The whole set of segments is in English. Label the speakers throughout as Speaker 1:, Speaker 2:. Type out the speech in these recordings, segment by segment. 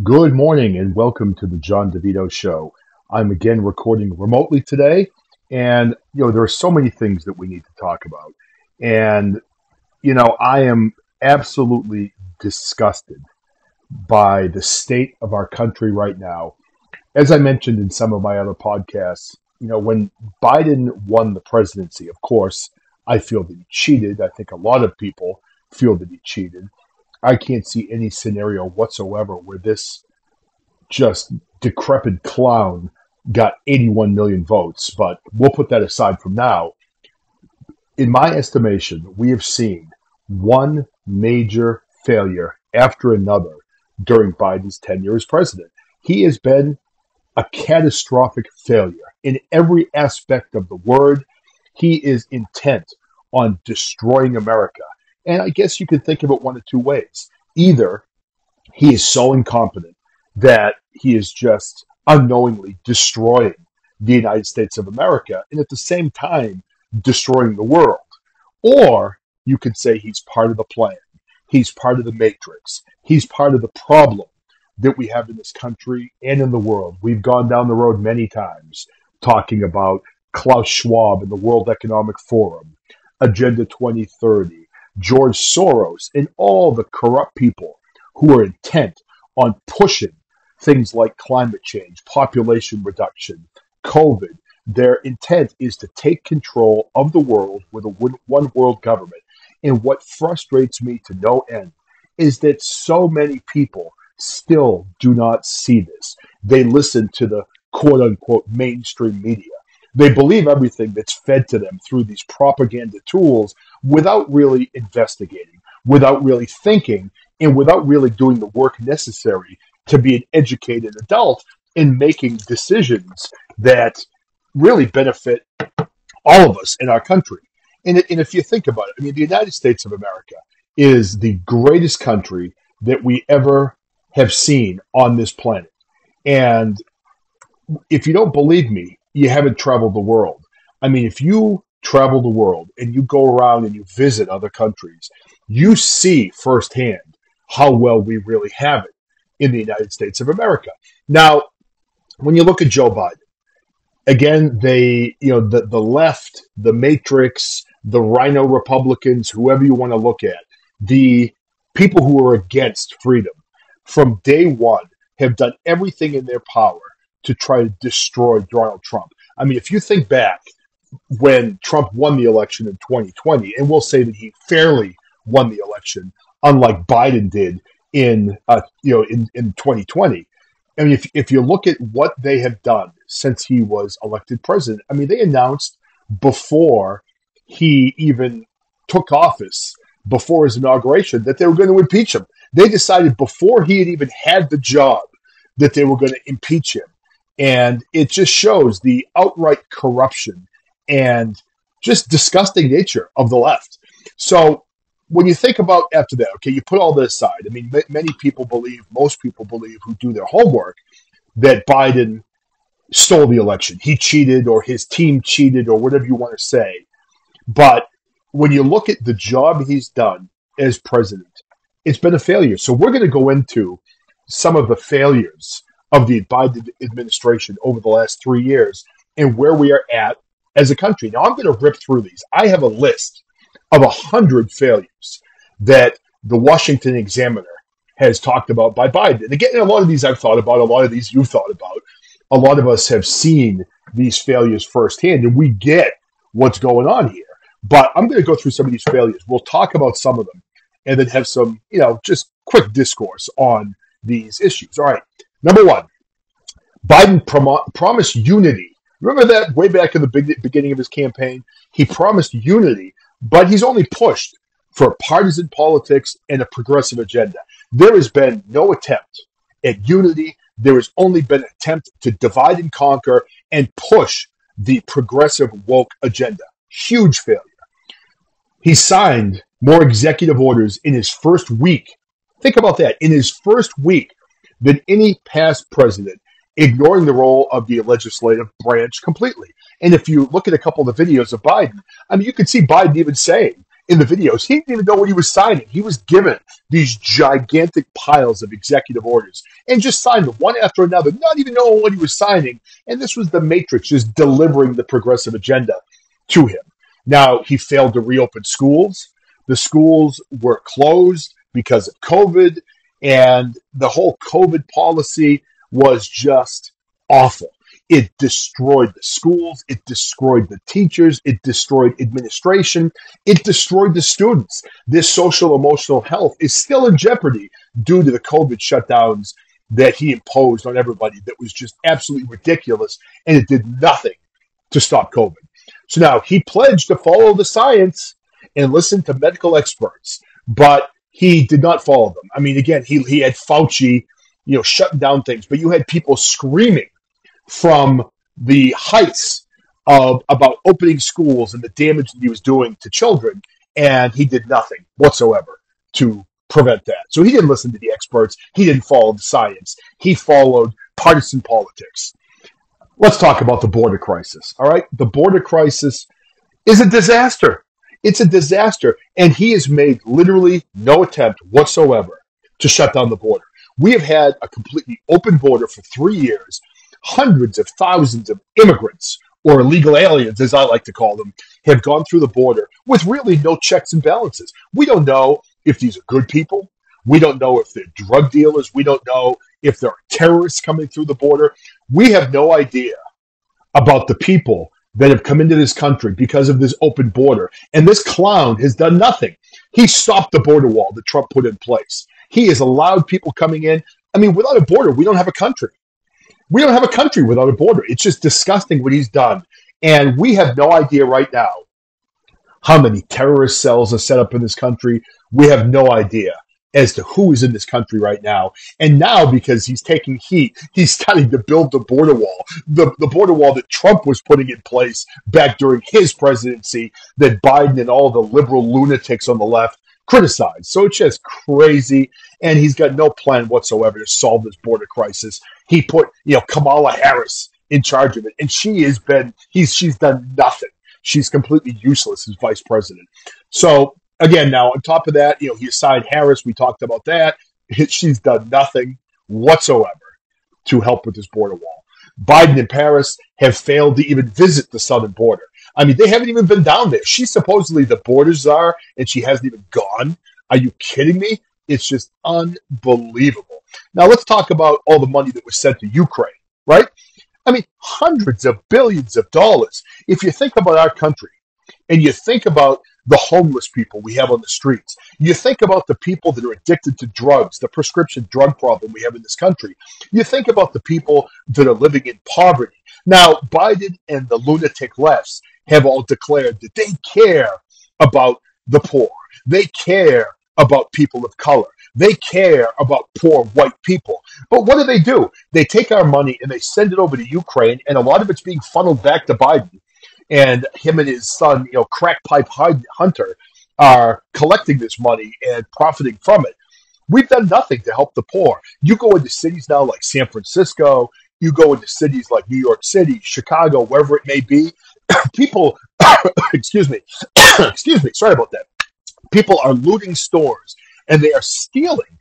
Speaker 1: Good morning and welcome to the John DeVito Show. I'm again recording remotely today, and there are so many things that we need to talk about. And I am absolutely disgusted by the state of our country right now. As I mentioned in some of my other podcasts, when Biden won the presidency, of course, I feel that he cheated. I think a lot of people feel that he cheated. I can't see any scenario whatsoever where this just decrepit clown got 81 million votes, but we'll put that aside from now. In my estimation, we have seen one major failure after another during Biden's tenure as president. He has been a catastrophic failure in every aspect of the word. He is intent on destroying America. And I guess you could think of it one of two ways. Either he is so incompetent that he is just unknowingly destroying the United States of America and at the same time destroying the world. Or you could say he's part of the plan. He's part of the matrix. He's part of the problem that we have in this country and in the world. We've gone down the road many times talking about Klaus Schwab and the World Economic Forum, Agenda 2030, George Soros, and all the corrupt people who are intent on pushing things like climate change, population reduction, COVID. Their intent is to take control of the world with a one world government. And what frustrates me to no end is that so many people still do not see this. They listen to the quote unquote mainstream media. They believe everything that's fed to them through these propaganda tools without really investigating, without really thinking, and without really doing the work necessary to be an educated adult in making decisions that really benefit all of us in our country. And if you think about it, I mean, the United States of America is the greatest country that we ever have seen on this planet. And if you don't believe me, you haven't traveled the world. I mean, if you travel the world and you go around and you visit other countries, you see firsthand how well we really have it in the United States of America. Now, when you look at Joe Biden, again, the left, the matrix, the rhino Republicans, whoever you want to look at, the people who are against freedom from day one have done everything in their power to try to destroy Donald Trump. I mean, if you think back when Trump won the election in 2020, and we'll say that he fairly won the election, unlike Biden did in 2020. I mean, if you look at what they have done since he was elected president, I mean, they announced before he even took office, before his inauguration, that they were going to impeach him. They decided before he had even had the job that they were going to impeach him. And it just shows the outright corruption and just disgusting nature of the left. So when you think about after that, okay, you put all this aside. I mean, many people believe, most people believe who do their homework, that Biden stole the election. He cheated or his team cheated or whatever you want to say. But when you look at the job he's done as president, it's been a failure. So we're going to go into some of the failures of the Biden administration over the last 3 years and where we are at as a country. Now, I'm going to rip through these. I have a list of 100 failures that the Washington Examiner has talked about by Biden. And again, a lot of these I've thought about, a lot of these you've thought about. A lot of us have seen these failures firsthand, and we get what's going on here. But I'm going to go through some of these failures. We'll talk about some of them and then have some, just quick discourse on these issues. All right. Number one, Biden promised unity. Remember that way back in the beginning of his campaign? He promised unity, but he's only pushed for partisan politics and a progressive agenda. There has been no attempt at unity. There has only been an attempt to divide and conquer and push the progressive woke agenda. Huge failure. He signed more executive orders in his first week. Think about that. In his first week than any past president, ignoring the role of the legislative branch completely. And if you look at a couple of the videos of Biden, I mean, you can see Biden even saying, in the videos, he didn't even know what he was signing. He was given these gigantic piles of executive orders and just signed them one after another, not even knowing what he was signing. And this was the Matrix just delivering the progressive agenda to him. Now, he failed to reopen schools. The schools were closed because of COVID, and the whole COVID policy was just awful. It destroyed the schools. It destroyed the teachers. It destroyed administration. It destroyed the students. This social emotional health is still in jeopardy due to the COVID shutdowns that he imposed on everybody that was just absolutely ridiculous, and it did nothing to stop COVID. So now he pledged to follow the science and listen to medical experts, but he did not follow them. I mean, again, he had Fauci, shutting down things, but you had people screaming from the heights of about opening schools and the damage that he was doing to children, and he did nothing whatsoever to prevent that. So he didn't listen to the experts. He didn't follow the science. He followed partisan politics. Let's talk about the border crisis, all right? The border crisis is a disaster. It's a disaster, and he has made literally no attempt whatsoever to shut down the border. We have had a completely open border for 3 years. Hundreds of thousands of immigrants, or illegal aliens, as I like to call them, have gone through the border with really no checks and balances. We don't know if these are good people. We don't know if they're drug dealers. We don't know if there are terrorists coming through the border. We have no idea about the people that have come into this country because of this open border. And this clown has done nothing. He stopped the border wall that Trump put in place. He has allowed people coming in. I mean, without a border, we don't have a country. We don't have a country without a border. It's just disgusting what he's done. And we have no idea right now how many terrorist cells are set up in this country. We have no idea as to who is in this country right now. And now, because he's taking heat, he's starting to build the border wall. The border wall that Trump was putting in place back during his presidency that Biden and all the liberal lunatics on the left criticized. So it's just crazy. And he's got no plan whatsoever to solve this border crisis. He put, Kamala Harris in charge of it, and she's done nothing. She's completely useless as vice president. So again, now on top of that, he assigned Harris. We talked about that. She's done nothing whatsoever to help with this border wall. Biden and Paris have failed to even visit the southern border. I mean, they haven't even been down there. She's supposedly the border czar, and she hasn't even gone. Are you kidding me? It's just unbelievable. Now, let's talk about all the money that was sent to Ukraine, right? I mean, hundreds of billions of dollars. If you think about our country and you think about the homeless people we have on the streets, you think about the people that are addicted to drugs, the prescription drug problem we have in this country, you think about the people that are living in poverty. Now, Biden and the lunatic lefts have all declared that they care about the poor. They care about people of color. They care about poor white people. But what do? They take our money and they send it over to Ukraine, and a lot of it's being funneled back to Biden. And him and his son, Crack Pipe Hunter, are collecting this money and profiting from it. We've done nothing to help the poor. You go into cities now like San Francisco, you go into cities like New York City, Chicago, wherever it may be, people, excuse me, sorry about that. People are looting stores and they are stealing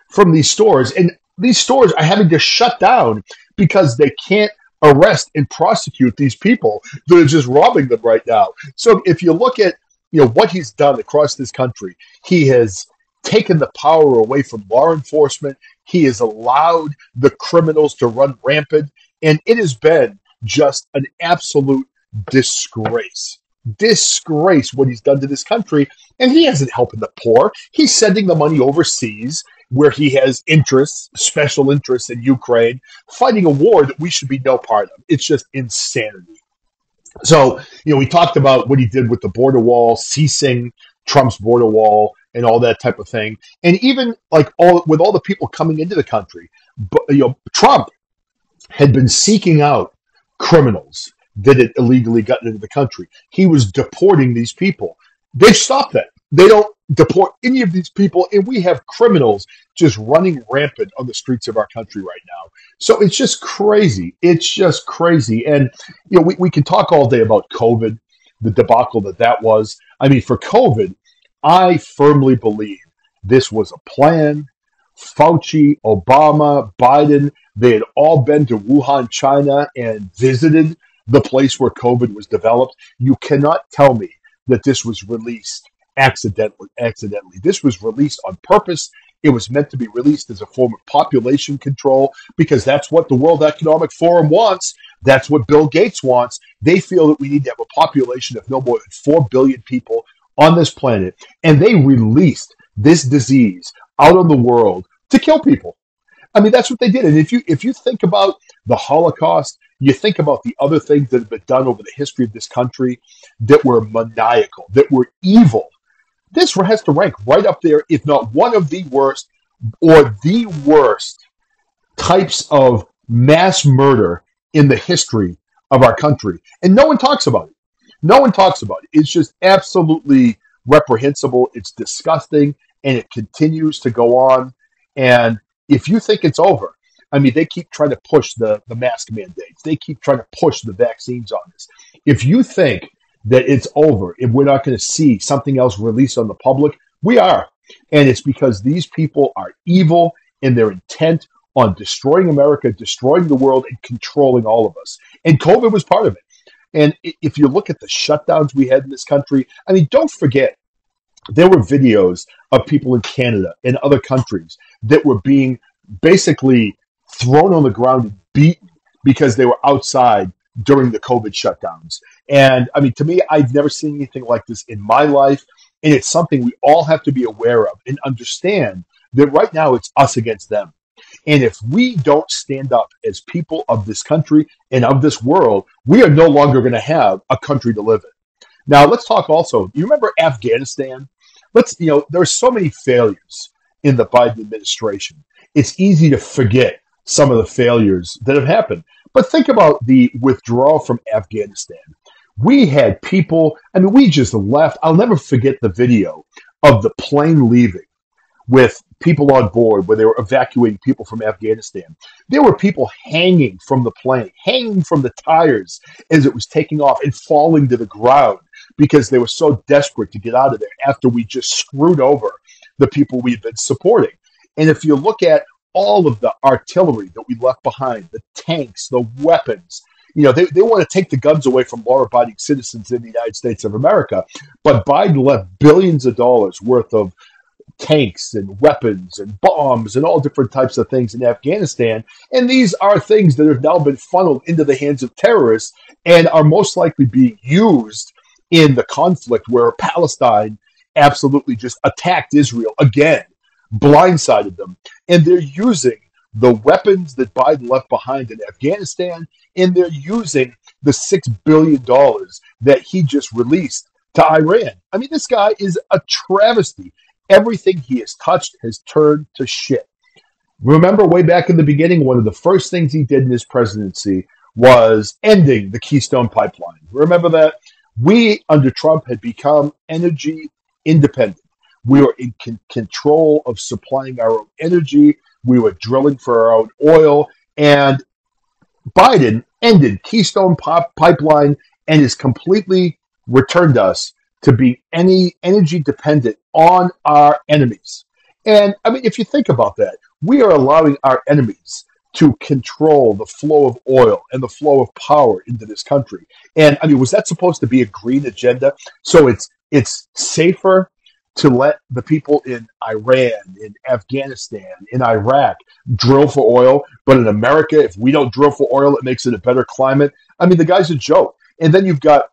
Speaker 1: from these stores. And these stores are having to shut down because they can't arrest and prosecute these people that are just robbing them right now. So if you look at what he's done across this country, he has taken the power away from law enforcement. He has allowed the criminals to run rampant, and it has been just an absolute disgrace. Disgrace what he's done to this country, and he isn't helping the poor. He's sending the money overseas where he has interests, special interests in Ukraine, fighting a war that we should be no part of. It's just insanity. So, we talked about what he did with the border wall, ceasing Trump's border wall and all that type of thing. And even with all the people coming into the country, Trump had been seeking out criminals that had illegally gotten into the country. He was deporting these people. They've stopped that. They don't deport any of these people, and we have criminals just running rampant on the streets of our country right now. So it's just crazy. It's just crazy. And, we can talk all day about COVID, the debacle that was. I mean, for COVID, I firmly believe this was a plan. Fauci, Obama, Biden, they had all been to Wuhan, China, and visited the place where COVID was developed. You cannot tell me that this was released accidentally. Accidentally, this was released on purpose. It was meant to be released as a form of population control because that's what the World Economic Forum wants. That's what Bill Gates wants. They feel that we need to have a population of no more than 4 billion people on this planet. And they released this disease out on the world to kill people. I mean, that's what they did. And if you think about the Holocaust, you think about the other things that have been done over the history of this country that were maniacal, that were evil. This has to rank right up there, if not one of the worst or the worst types of mass murder in the history of our country. And no one talks about it. No one talks about it. It's just absolutely reprehensible. It's disgusting, and it continues to go on. And if you think it's over, I mean, they keep trying to push the mask mandates. They keep trying to push the vaccines on us. If you think that it's over and we're not going to see something else released on the public, we are. And it's because these people are evil and they're intent on destroying America, destroying the world, and controlling all of us. And COVID was part of it. And if you look at the shutdowns we had in this country, I mean, don't forget, there were videos of people in Canada and other countries that were being basically thrown on the ground and beaten because they were outside during the COVID shutdowns. And I mean, to me, I've never seen anything like this in my life. And it's something we all have to be aware of and understand that right now it's us against them. And if we don't stand up as people of this country and of this world, we are no longer going to have a country to live in. Now, let's talk also, you remember Afghanistan? There are so many failures in the Biden administration. It's easy to forget some of the failures that have happened. But think about the withdrawal from Afghanistan. We had people, I mean, we just left. I'll never forget the video of the plane leaving with people on board where they were evacuating people from Afghanistan. There were people hanging from the plane, hanging from the tires as it was taking off and falling to the ground because they were so desperate to get out of there after we just screwed over the people we've been supporting. And if you look at all of the artillery that we left behind, the tanks, the weapons, they want to take the guns away from law-abiding citizens in the United States of America. But Biden left billions of dollars worth of tanks and weapons and bombs and all different types of things in Afghanistan. And these are things that have now been funneled into the hands of terrorists and are most likely being used in the conflict where Palestine absolutely just attacked Israel again, blindsided them. And they're using the weapons that Biden left behind in Afghanistan, and they're using the $6 billion that he just released to Iran. I mean, this guy is a travesty. Everything he has touched has turned to shit. Remember way back in the beginning, one of the first things he did in his presidency was ending the Keystone Pipeline. Remember that? We, under Trump, had become energy independent. We were in control of supplying our own energy. We were drilling for our own oil. And Biden ended Keystone Pipeline and has completely returned us to be energy dependent on our enemies. And I mean, if you think about that, we are allowing our enemies to control the flow of oil and the flow of power into this country. And I mean, was that supposed to be a green agenda? So it's safer to let the people in Iran, in Afghanistan, in Iraq drill for oil. But in America, if we don't drill for oil, it makes it a better climate. I mean, the guy's a joke. And then you've got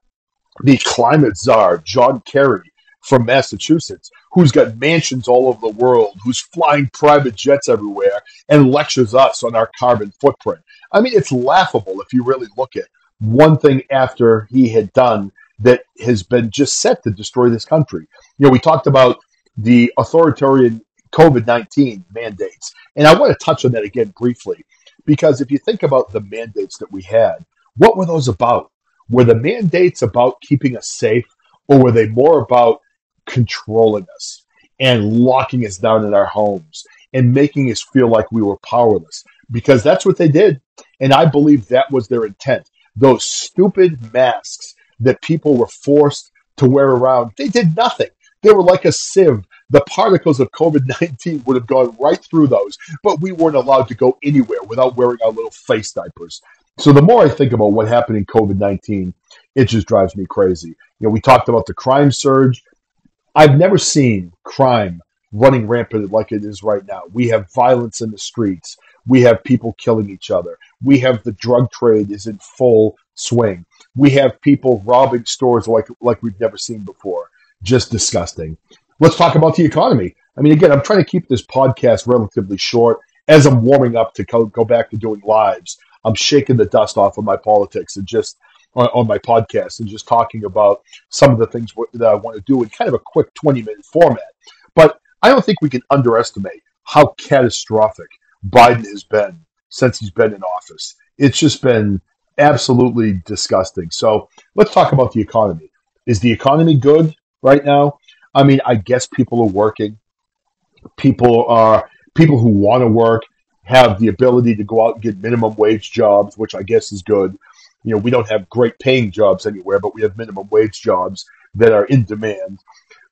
Speaker 1: the climate czar, John Kerry from Massachusetts, who's got mansions all over the world, who's flying private jets everywhere and lectures us on our carbon footprint. I mean, it's laughable if you really look at one thing after he had done that has been just set to destroy this country. We talked about the authoritarian COVID-19 mandates, and I want to touch on that again briefly, because if you think about the mandates that we had, what were those about? Were the mandates about keeping us safe, or were they more about controlling us and locking us down in our homes and making us feel like we were powerless? Because that's what they did, and I believe that was their intent. Those stupid masks that people were forced to wear around, they did nothing. They were like a sieve. The particles of COVID-19 would have gone right through those, but we weren't allowed to go anywhere without wearing our little face diapers. So the more I think about what happened in COVID-19, it just drives me crazy. We talked about the crime surge. I've never seen crime running rampant like it is right now. We have violence in the streets. We have people killing each other. We have the drug trade is in full swing. We have people robbing stores like we've never seen before. Just disgusting. Let's talk about the economy. I mean, again, I'm trying to keep this podcast relatively short. As I'm warming up to go back to doing lives, I'm shaking the dust off of my politics and just on my podcast and just talking about some of the things that I want to do in kind of a quick 20-minute format. But I don't think we can underestimate how catastrophic Biden has been since he's been in office. It's just been absolutely disgusting. So let's talk about the economy. Is the economy good right now? I mean, I guess people are working. People who want to work have the ability to go out and get minimum wage jobs, which I guess is good. We don't have great paying jobs anywhere, but we have minimum wage jobs that are in demand.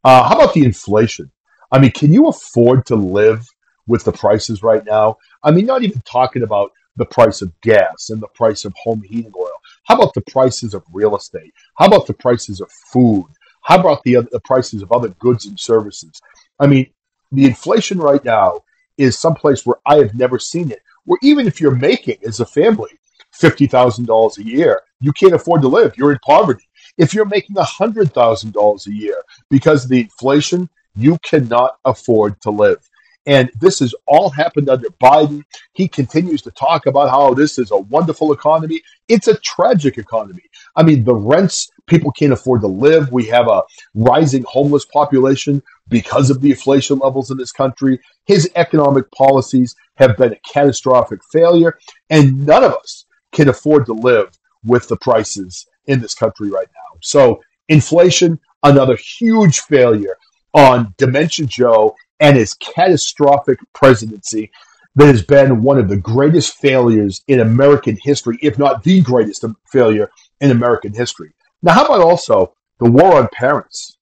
Speaker 1: How about the inflation? I mean, can you afford to live with the prices right now? I mean, not even talking about the price of gas and the price of home heating oil. How about the prices of real estate? How about the prices of food? How about the prices of other goods and services? I mean, the inflation right now is someplace where I have never seen it, where even if you're making, as a family, $50,000 a year, you can't afford to live. You're in poverty. If you're making $100,000 a year because of the inflation, you cannot afford to live. And this has all happened under Biden. He continues to talk about how this is a wonderful economy. It's a tragic economy. I mean, the rents, people can't afford to live. We have a rising homeless population because of the inflation levels in this country. His economic policies have been a catastrophic failure, and none of us can afford to live with the prices in this country right now. So inflation, another huge failure on Dementia Joe and his catastrophic presidency that has been one of the greatest failures in American history, if not the greatest failure in American history. Now, how about also the war on parents,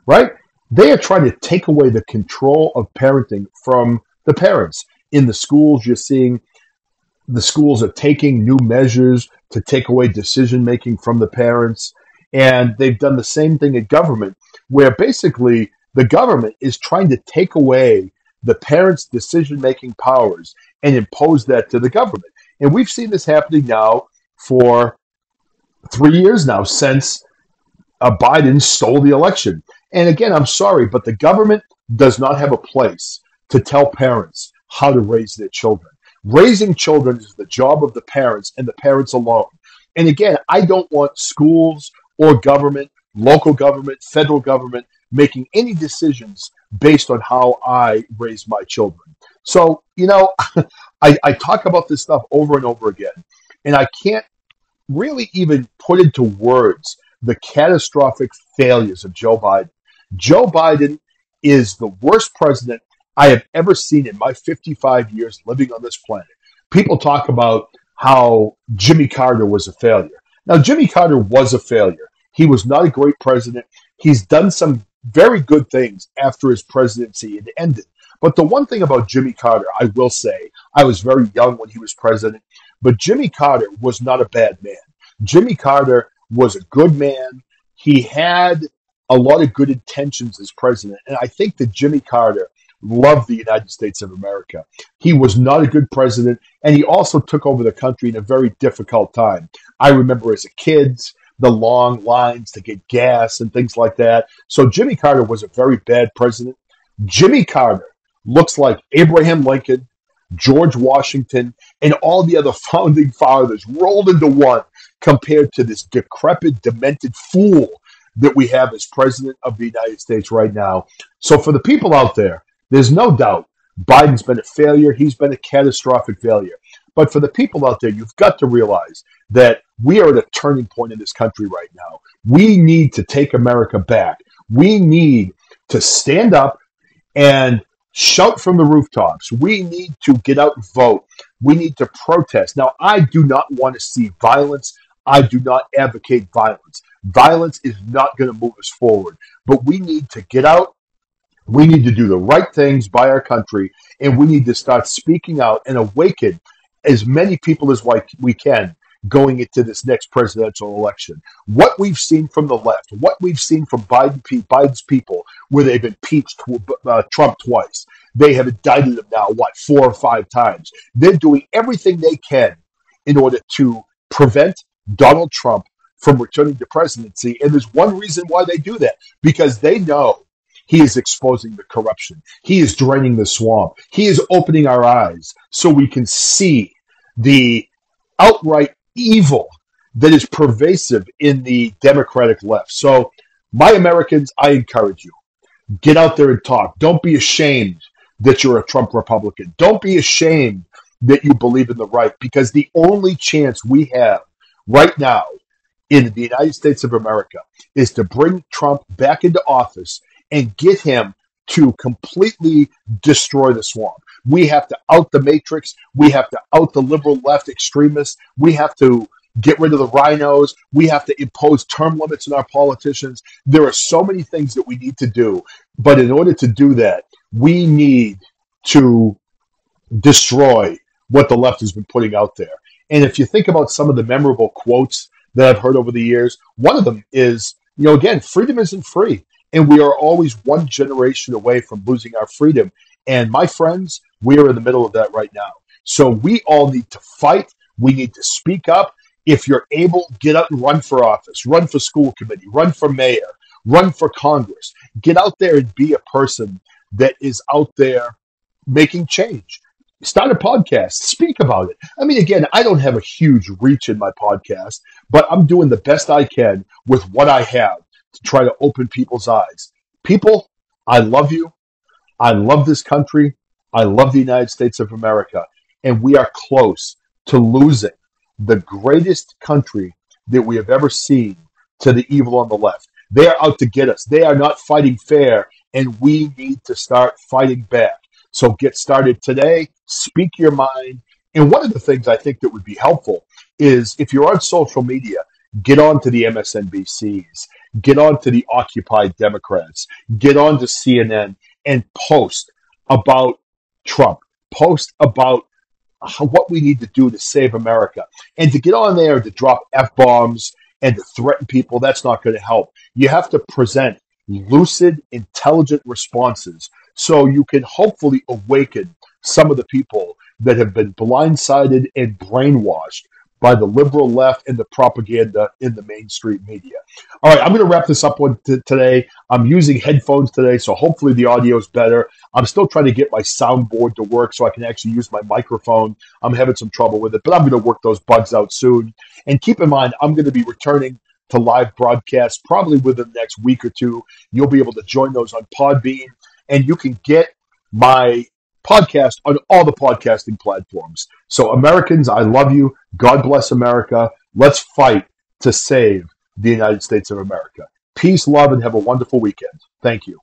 Speaker 1: right? They are trying to take away the control of parenting from the parents. In the schools, you're seeing the schools are taking new measures to take away decision-making from the parents. And they've done the same thing in government, where basically the government is trying to take away the parents' decision-making powers and impose that to the government. And we've seen this happening now for 3 years now since Biden stole the election. And again, I'm sorry, but the government does not have a place to tell parents how to raise their children. Raising children is the job of the parents and the parents alone. And again, I don't want schools or government, local government, federal government, making any decisions based on how I raise my children. So, I talk about this stuff over and over again, and I can't really even put into words the catastrophic failures of Joe Biden. Joe Biden is the worst president I have ever seen in my 55 years living on this planet. People talk about how Jimmy Carter was a failure. Now, Jimmy Carter was a failure. He was not a great president. He's done some very good things after his presidency had ended. But the one thing about Jimmy Carter, I will say, I was very young when he was president, but Jimmy Carter was not a bad man. Jimmy Carter was a good man. He had a lot of good intentions as president. And I think that Jimmy Carter loved the United States of America. He was not a good president, and he also took over the country in a very difficult time. I remember as a kid, the long lines to get gas and things like that. So Jimmy Carter was a very bad president. Jimmy Carter looks like Abraham Lincoln, George Washington, and all the other founding fathers rolled into one compared to this decrepit, demented fool that we have as president of the United States right now. So for the people out there, there's no doubt Biden's been a failure. He's been a catastrophic failure. But for the people out there, you've got to realize that we are at a turning point in this country right now. We need to take America back. We need to stand up and shout from the rooftops. We need to get out and vote. We need to protest. Now, I do not want to see violence. I do not advocate violence. Violence is not going to move us forward. But we need to get out. We need to do the right things by our country, and we need to start speaking out and awaken as many people as we can going into this next presidential election. What we've seen from the left, what we've seen from Biden's people, where they've impeached Trump twice, they have indicted him now, 4 or 5 times. They're doing everything they can in order to prevent Donald Trump from returning to presidency. And there's one reason why they do that, because they know he is exposing the corruption. He is draining the swamp. He is opening our eyes so we can see the outright evil that is pervasive in the Democratic left. So, my Americans, I encourage you, get out there and talk. Don't be ashamed that you're a Trump Republican. Don't be ashamed that you believe in the right, because the only chance we have right now in the United States of America is to bring Trump back into office and get him to completely destroy the swamp. We have to out the matrix. We have to out the liberal left extremists. We have to get rid of the rhinos. We have to impose term limits on our politicians. There are so many things that we need to do. But in order to do that, we need to destroy what the left has been putting out there. And if you think about some of the memorable quotes that I've heard over the years, one of them is, again, freedom isn't free. And we are always one generation away from losing our freedom. And my friends, we are in the middle of that right now. So we all need to fight. We need to speak up. If you're able, get out and run for office, run for school committee, run for mayor, run for Congress. Get out there and be a person that is out there making change. Start a podcast, speak about it. I mean, again, I don't have a huge reach in my podcast, but I'm doing the best I can with what I have to try to open people's eyes. People, I love you. I love this country. I love the United States of America. And we are close to losing the greatest country that we have ever seen to the evil on the left. They are out to get us. They are not fighting fair, and we need to start fighting back. So get started today. Speak your mind. And one of the things I think that would be helpful is if you're on social media, get on to the MSNBCs, get on to the Occupy Democrats, get on to CNN and post about Trump, post about what we need to do to save America. And to get on there to drop F-bombs and to threaten people, that's not going to help. You have to present lucid, intelligent responses so you can hopefully awaken some of the people that have been blindsided and brainwashed by the liberal left and the propaganda in the mainstream media. All right, I'm going to wrap this up today. I'm using headphones today, so hopefully the audio is better. I'm still trying to get my soundboard to work so I can actually use my microphone. I'm having some trouble with it, but I'm going to work those bugs out soon. And keep in mind, I'm going to be returning to live broadcasts probably within the next week or two. You'll be able to join those on Podbean, and you can get my podcast on all the podcasting platforms. So Americans, I love you. God bless America. Let's fight to save the United States of America. Peace, love, and have a wonderful weekend. Thank you.